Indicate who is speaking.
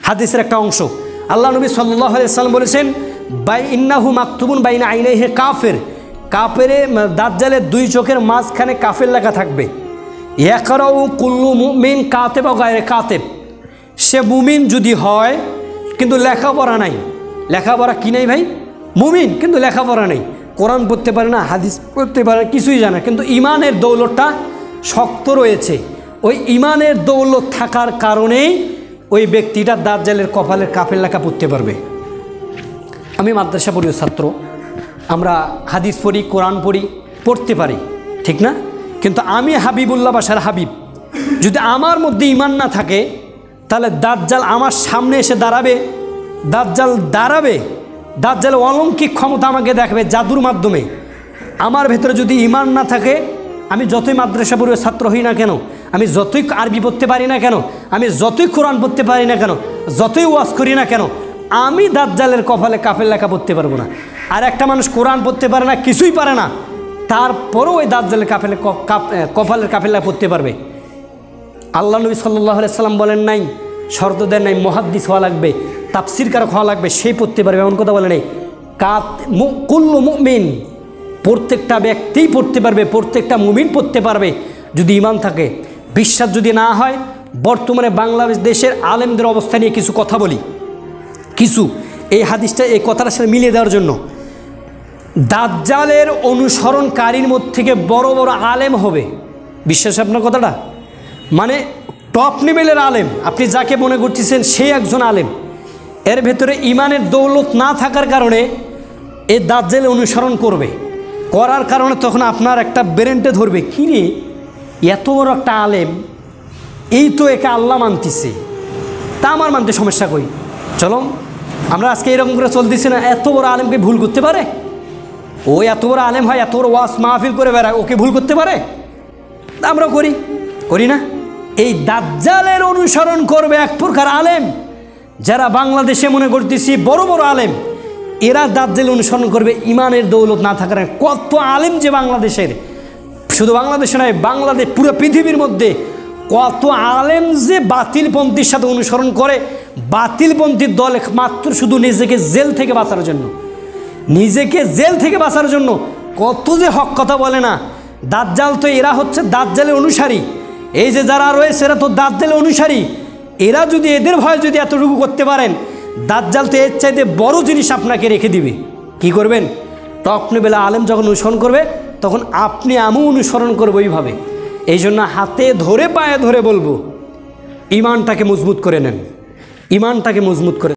Speaker 1: হাদিসের একটা অংশ। আল্লাহ নবী সাল্লাল্লাহু আলাইহি ওয়াসাল্লাম বলেছেন, বাই ইন্নাহু মাকতুবুন বাইনা আইনাইহি কাফির, কাফেরে দাজ্জালের দুই চোখের মাঝখানে কাফের লেখা থাকবে। ইয়াকরাউ কুল্লু মুমিন কাতেব ওয়া গায়রে কাতেব, সে মুমিন যদি হয় কিন্তু লেখাপড়া নাই, লেখাপড়া কি নাই ভাই, মুমিন কিন্তু লেখাপড়া নেই, কোরআন পড়তে পারে না, হাদিস পড়তে পারে, কিছুই জানে, কিন্তু ইমানের দৌলতটা শক্ত রয়েছে। ওই ইমানের দৌলত থাকার কারণেই ওই ব্যক্তিটা দাজ্জালের কপালের কাফের লেখা পড়তে পারবে। আমি মাদ্রাসা পড়ি ছাত্র, আমরা হাদিস পড়ি, কোরআন পড়ি, পড়তে পারি, ঠিক না? কিন্তু আমি হাবিবুল্লাহ বাশার হাবিব, যদি আমার মধ্যে ইমান না থাকে তাহলে দাজ্জাল আমার সামনে এসে দাঁড়াবে, দাজ্জাল অলৌকিক ক্ষমতা আমাকে দেখাবে জাদুর মাধ্যমে। আমার ভেতরে যদি ইমান না থাকে, আমি যতই মাদ্রাসা পড়ুয়া ছাত্র হই না কেন, আমি যতই আরবি পড়তে পারি না কেন, আমি যতই কোরআন পড়তে পারি না কেন, যতই ওয়াজ করি না কেন, আমি দাজ্জালের কপালে কাফের লেখা পড়তে পারবো না। আর একটা মানুষ কোরআন পড়তে পারে না, কিছুই পারে না, তারপরও ওই দাজ্জালের কপালের কাফের লেখা পড়তে পারবে। আল্লাহ নবী সাল্লাল্লাহু আলাইহি সাল্লাম বলেন নাই, শর্ত দেন নাই মুহাদ্দিস হওয়া লাগবে, তাফসীরকারক হওয়া লাগবে, সেই পড়তে পারবে, এমন কথা বলে নেই। কুল্লু মুমিন, প্রত্যেকটা ব্যক্তিই পড়তে পারবে, প্রত্যেকটা মুমিন পড়তে পারবে যদি ইমান থাকে। বিশ্বাস যদি না হয়, বর্তমানে বাংলাদেশ দেশের আলেমদের অবস্থা নিয়ে কিছু কথা বলি, কিছু এই হাদিসটা এই কথাটার সাথে মিলিয়ে দেওয়ার জন্য। দাজ্জালের অনুসরণকারীর মধ্যে থেকে বড় বড় আলেম হবে, বিশ্বাস আপনার কথাটা, মানে টপ লেভেলের আলেম, আপনি যাকে মনে করতেছেন সেই একজন আলেম, এর ভেতরে ইমানের দৌলত না থাকার কারণে এই দাজ্জাল অনুসরণ করবে, করার কারণে তখন আপনার একটা ব্রেনটে ধরবে, কী রে এত বড় একটা আলেম, এই তো একে আল্লাহ মানতেছে, তা আমার মানতে সমস্যা কই, চলো আমরা আজকে এরকম করে চলতেছি না। এত বড় আলেমকে ভুল করতে পারে? ও এত বড় আলেম হয়, এত বড় ওয়াজ মাহফিল করে বেড়ায়, ওকে ভুল করতে পারে? আমরা করি না। এই দাজ্জালের অনুসরণ করবে এক প্রকার আলেম, যারা বাংলাদেশে মনে করতেছি বড় বড় আলেম, এরা দাজ্জাল অনুসরণ করবে ইমানের দৌলত না থাকার। কত আলেম যে বাংলাদেশের, শুধু বাংলাদেশে নয়, বাংলাদেশ পুরো পৃথিবীর মধ্যে কত আলেম যে বাতিলপন্থীর সাথে অনুসরণ করে, বাতিলপন্থীর দল মাত্র শুধু নিজেকে জেল থেকে বাঁচার জন্য কত যে হক কথা বলে না। দাজ্জাল তো এরা হচ্ছে দাজ্জালের অনুসারী, এই যে যারা রয়েছে এরা তো দাজ্জালের অনুসারী। এরা যদি এদের ভয় যদি এতটুকু করতে পারেন, দাজ্জাল তো এর চাইতে বড় জিনিস আপনাকে রেখে দিবে। কি করবেন? তখন বেলা আলেম যখন অনুসরণ করবে, তখন আপনি আমিও অনুসরণ করবো ওইভাবে। এই জন্য হাতে ধরে পায়ে ধরে বলবো, ইমানটাকে মজবুত করে নেন, ইমানটাকে মজবুত করে